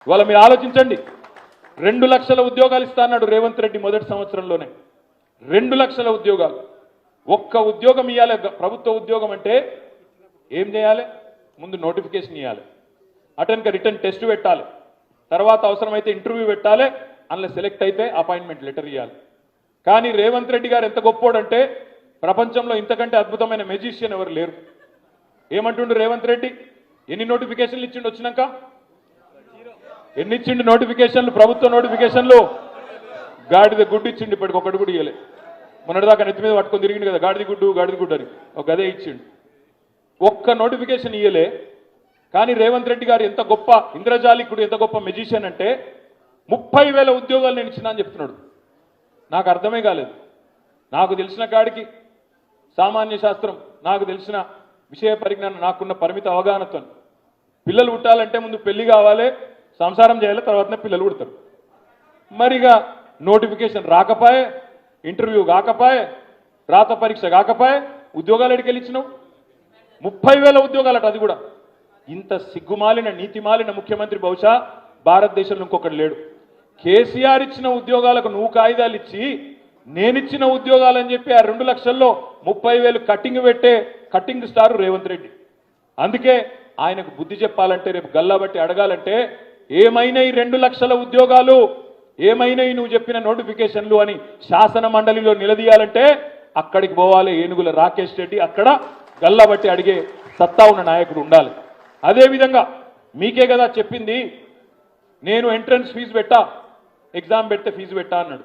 ఇవాళ మీరు ఆలోచించండి. 2 లక్షల ఉద్యోగాలు ఇస్తా అన్నాడు రేవంత్ రెడ్డి మొదటి సంవత్సరంలోనే. 2 లక్షల ఉద్యోగాలు. ఒక్క ఉద్యోగం ఇవ్వాలి. ప్రభుత్వ ఉద్యోగం అంటే ఏం చేయాలి? ముందు నోటిఫికేషన్ ఇవ్వాలి, అటెండ్కి రిటర్న్ టెస్ట్ పెట్టాలి, తర్వాత అవసరమైతే ఇంటర్వ్యూ పెట్టాలి, అందులో సెలెక్ట్ అయితే అపాయింట్మెంట్ లెటర్ ఇవ్వాలి. కానీ రేవంత్ రెడ్డి గారు ఎంత గొప్పోడంటే ప్రపంచంలో ఇంతకంటే అద్భుతమైన మెజిషియన్ ఎవరు లేరు. ఏమంటుండు రేవంత్ రెడ్డి? ఎన్ని నోటిఫికేషన్లు ఇచ్చిండు వచ్చినాక? ఎన్ని ఇచ్చిండు నోటిఫికేషన్లు? ప్రభుత్వ నోటిఫికేషన్లు గాడిద గుడ్డు ఇచ్చిండు, ఇప్పటికి ఒకటి కూడా ఇవ్వలే. మొన్నటిదాకా నెత్తి మీద పట్టుకొని తిరిగిండు కదా, గాడిది గుడ్డు అని ఒక గదే ఇచ్చిండు. ఒక్క నోటిఫికేషన్ ఇయ్యలే. కానీ రేవంత్ రెడ్డి గారు ఎంత గొప్ప ఇంద్రజాలికుడు, ఎంత గొప్ప మెజిషియన్ అంటే 30,000 ఉద్యోగాలు నేను ఇచ్చినా అని చెప్తున్నాడు. నాకు అర్థమే కాలేదు. నాకు తెలిసిన కాడికి సామాన్య శాస్త్రం, నాకు తెలిసిన విషయ పరిజ్ఞానం, నాకున్న పరిమిత అవగాహనతో పిల్లలు పుట్టాలంటే ముందు పెళ్లి కావాలి, సంసారం చేయాలి, తర్వాతనే పిల్లలు పుడతారు. మరిగా నోటిఫికేషన్ రాకపోయే, ఇంటర్వ్యూ కాకపోయే, రాత పరీక్ష కాకపోయే, ఉద్యోగాలు ఎడికెళ్ళి ఇచ్చినావు? 30,000 ఉద్యోగాలట. అది కూడా ఇంత సిగ్గుమాలిన నీతిమాలిన ముఖ్యమంత్రి బహుశా భారతదేశంలో ఇంకొకటి లేడు. కేసీఆర్ ఇచ్చిన ఉద్యోగాలకు నువ్వు కాగితాలు ఇచ్చి నేనిచ్చిన ఉద్యోగాలని చెప్పి ఆ 2 లక్షల్లో 30,000 కట్టింగ్ పెట్టే కట్టింగ్ స్టార్ రేవంత్ రెడ్డి. అందుకే ఆయనకు బుద్ధి చెప్పాలంటే, రేపు గల్లాబట్టి అడగాలంటే ఏమైనా ఈ 2 లక్షల ఉద్యోగాలు, ఏమైనా నువ్వు చెప్పిన నోటిఫికేషన్లు అని శాసన మండలిలో నిలదీయాలంటే అక్కడికి పోవాలి ఏనుగుల రాకేష్ రెడ్డి. అక్కడ గల్లాబట్టి అడిగే సత్తా ఉన్న నాయకుడు ఉండాలి. అదేవిధంగా మీకే కదా చెప్పింది, నేను ఎంట్రన్స్ ఫీజు పెట్టా, ఎగ్జామ్ పెడితే ఫీజు పెట్టా అన్నాడు.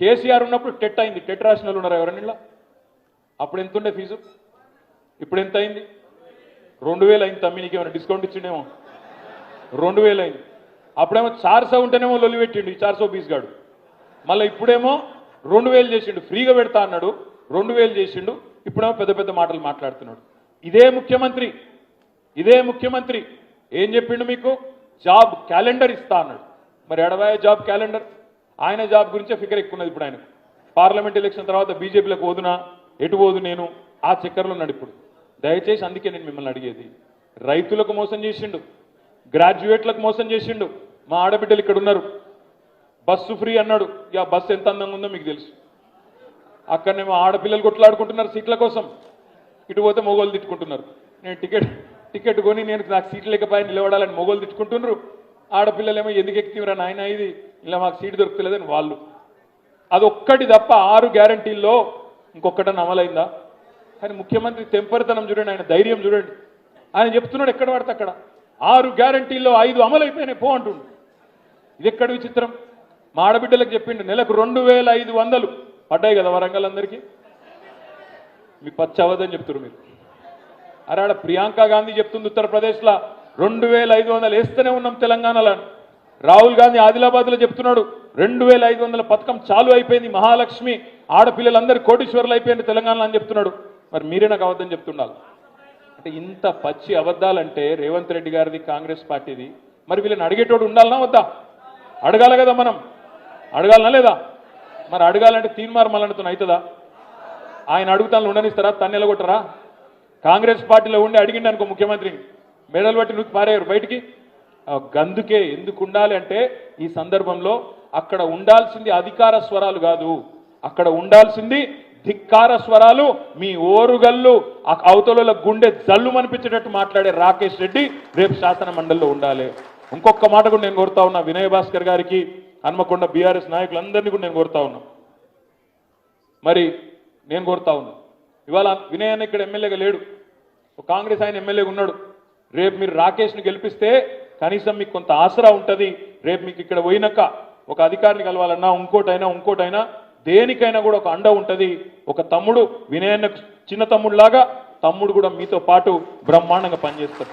కేసీఆర్ ఉన్నప్పుడు టెట్ అయింది. టెట్ రాసిన వాళ్ళు ఉన్నారు ఎవరన్నా? అప్పుడు ఎంత ఉండే ఫీజు? ఇప్పుడు ఎంత అయింది? 2,000 అయింది. తమ్మి నీకు ఏమైనా డిస్కౌంట్ ఇచ్చిండేమో. 2,000 అయింది. అప్పుడేమో 400 ఉంటేనేమో లొల్లి పెట్టిండు ఈ 400 ఫీజు గాడు. మళ్ళీ ఇప్పుడేమో 2,000 చేసిండు. ఫ్రీగా పెడతా అన్నాడు, 2,000 చేసిండు. ఇప్పుడేమో పెద్ద పెద్ద మాటలు మాట్లాడుతున్నాడు. ఇదే ముఖ్యమంత్రి ఏం చెప్పిండు మీకు? జాబ్ క్యాలెండర్ ఇస్తా అన్నాడు. మరి ఎడవాయ జాబ్ క్యాలెండర్? ఆయన జాబ్ గురించే ఫికర్ ఎక్కున్నది ఇప్పుడు ఆయనకు. పార్లమెంట్ ఎలక్షన్ తర్వాత బీజేపీలకు పోదునా, ఎటు పోదు నేను, ఆ చక్కర్లో ఉన్నాడు ఇప్పుడు. దయచేసి అందుకే నేను మిమ్మల్ని అడిగేది, రైతులకు మోసం చేసిండు, గ్రాడ్యుయేట్లకు మోసం చేసిండు. మా ఆడబిడ్డలు ఇక్కడ ఉన్నారు, బస్సు ఫ్రీ అన్నాడు. ఇక బస్సు ఎంత అందంగా ఉందో మీకు తెలుసు. అక్కడనేమో ఆడపిల్లలు కొట్లాడుకుంటున్నారు సీట్ల కోసం, ఇటు పోతే మొగోళ్ళు తిట్టుకుంటున్నారు. నేను టికెట్ కొని నాకు సీట్లు లేకపోయి నిలబడాలని మొగోళ్ళు తిట్టుకుంటున్నారు. ఆడపిల్లలేమో ఎందుకు ఎక్కుతీవరా నాయన, ఇది ఇలా మాకు సీటు దొరుకుతలేదని వాళ్ళు. అదొక్కటి తప్ప 6 గ్యారంటీల్లో ఇంకొకటని అమలైందా? కానీ ముఖ్యమంత్రి తెంపరితనం చూడండి, ఆయన ధైర్యం చూడండి. ఆయన చెప్తున్నాడు ఎక్కడ పడితే అక్కడ 6 గ్యారంటీల్లో 5 అమలైపోయినాయి పో అంటుండు. ఇది ఎక్కడ విచిత్రం? మా ఆడబిడ్డలకు చెప్పిండు నెలకు 2,500 పడ్డాయి కదా వరంగల్ అందరికీ. మీ పచ్చి అవదని చెప్తున్నారు మీరు. అరే ఆడ ప్రియాంక గాంధీ చెప్తుంది ఉత్తరప్రదేశ్లో 2,500 వేస్తూనే ఉన్నాం తెలంగాణలో. రాహుల్ గాంధీ ఆదిలాబాద్లో చెప్తున్నాడు 2,500 పథకం చాలు అయిపోయింది, మహాలక్ష్మి ఆడపిల్లలందరూ కోటీశ్వరులు అయిపోయింది తెలంగాణలో అని చెప్తున్నాడు. మరి మీరే నాకు అబద్ధం చెప్తుండాలి. అంటే ఇంత పచ్చి అబద్ధాలంటే రేవంత్ రెడ్డి గారిది, కాంగ్రెస్ పార్టీది. మరి వీళ్ళని అడిగేటోడు ఉండాలనా వద్దా? అడగాలి కదా మనం, అడగాలనా లేదా? మరి అడగాలంటే తీన్మార్ మల్లన్నతో అవుతుందా? ఆయన అడుగుతాను ఉండనిస్తారా? తన్నెలగొట్టరా? కాంగ్రెస్ పార్టీలో ఉండి అడిగిండి అనుకో ముఖ్యమంత్రిని, మెడలు బట్టి నువ్వు పారేయరు బయటికి. గందుకే ఎందుకు ఉండాలి అంటే ఈ సందర్భంలో అక్కడ ఉండాల్సింది అధికార స్వరాలు కాదు, అక్కడ ఉండాల్సింది ధిక్కార స్వరాలు. మీ ఓరుగల్లు అవతల గుండె జల్లు అనిపించేటట్టు మాట్లాడే రాకేష్ రెడ్డి రేపు శాసన మండలిలో ఉండాలి. ఇంకొక మాట కూడా నేను కోరుతా ఉన్నా, వినయ్ భాస్కర్ గారికి, హన్మకొండ బీఆర్ఎస్ నాయకులందరినీ కూడా నేను కోరుతా ఉన్నా. మరి నేను కోరుతా ఉన్నా, ఇవాళ వినయ్ అన్న ఇక్కడ ఎమ్మెల్యేగా లేడు, ఒక కాంగ్రెస్ ఆయన ఎమ్మెల్యేగా ఉన్నాడు. రేపు మీరు రాకేష్ని గెలిపిస్తే కనీసం మీకు కొంత ఆసరా ఉంటుంది. రేపు మీకు ఇక్కడ పోయినాక ఒక అధికారిని కలవాలన్నా ఇంకోటైనా దేనికైనా కూడా ఒక అండ ఉంటుంది. ఒక తమ్ముడు వినయ్ అన్నకు చిన్న తమ్ముడు లాగా తమ్ముడు కూడా మీతో పాటు బ్రహ్మాండంగా పనిచేస్తాడు.